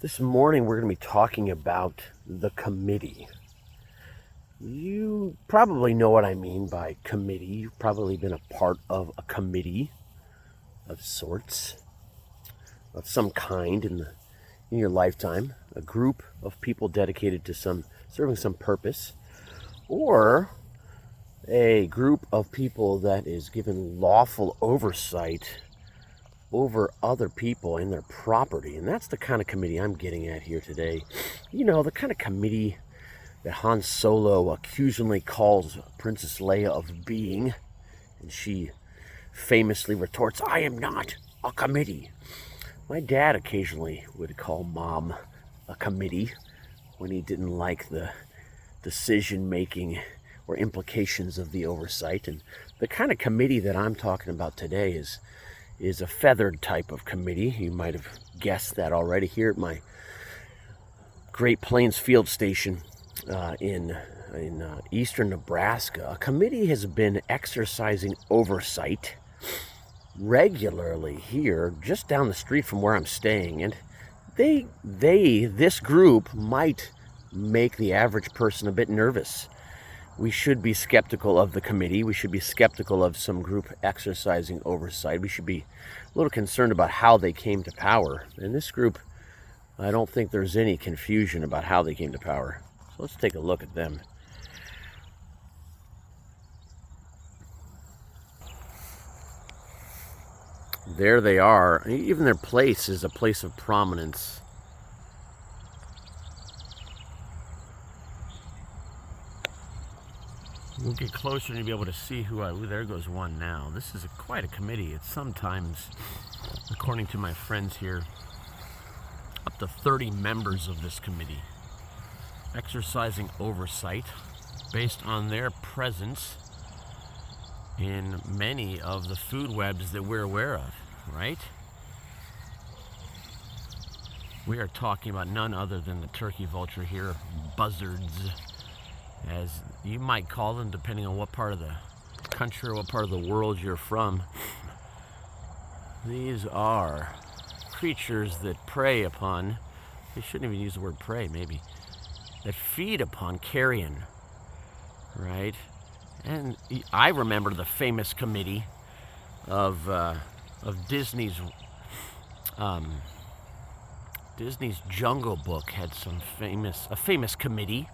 This morning we're going to be talking about the committee. You probably know what I mean by committee. You've probably been a part of a committee of sorts, of some kind in your lifetime. A group of people dedicated to serving some purpose, or a group of people that is given lawful oversight over other people and their property. And that's the kind of committee I'm getting at here today. You know, the kind of committee that Han Solo accusingly calls Princess Leia of being, and she famously retorts, "I am not a committee." My dad occasionally would call Mom a committee when he didn't like the decision making or implications of the oversight. And the kind of committee that I'm talking about today is a feathered type of committee. You might have guessed that already. Here at my Great Plains Field Station in eastern Nebraska, a committee has been exercising oversight regularly here just down the street from where I'm staying. And this group might make the average person a bit nervous. We should be skeptical of the committee. We should be skeptical of some group exercising oversight. We should be a little concerned about how they came to power. In this group, I don't think there's any confusion about how they came to power. So let's take a look at them. There they are. Even their place is a place of prominence. We'll get closer and you'll be able to see there goes one now. This is quite a committee. It's sometimes, according to my friends here, up to 30 members of this committee exercising oversight based on their presence in many of the food webs that we're aware of, right? We are talking about none other than the turkey vulture here, buzzards, as you might call them, depending on what part of the country or what part of the world you're from. These are creatures that prey upon, they shouldn't even use the word prey, maybe, that feed upon carrion, right? And I remember the famous committee of Disney's Jungle Book had a famous committee,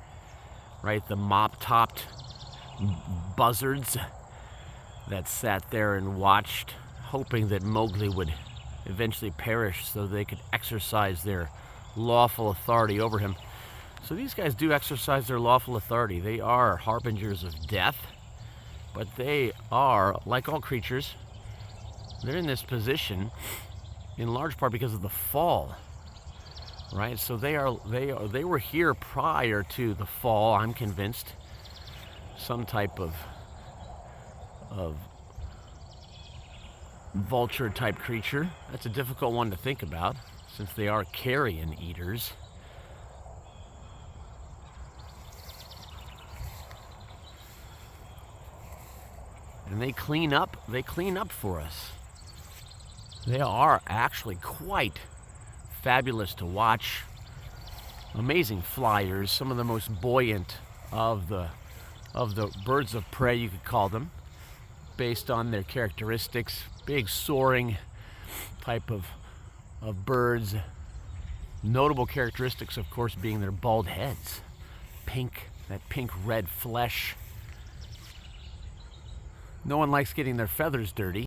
right? The mop-topped buzzards that sat there and watched, hoping that Mowgli would eventually perish so they could exercise their lawful authority over him. So these guys do exercise their lawful authority. They are harbingers of death, but they are, like all creatures, they're in this position in large part because of the fall. Right, so they were here prior to the fall. I'm convinced some type of vulture type creature. That's a difficult one to think about since they are carrion eaters. And they clean up for us. They are actually quite fabulous to watch. Amazing flyers, some of the most buoyant of the birds of prey, you could call them, based on their characteristics. Big soaring type of birds. Notable characteristics, of course, being their bald heads. That pink red flesh. No one likes getting their feathers dirty.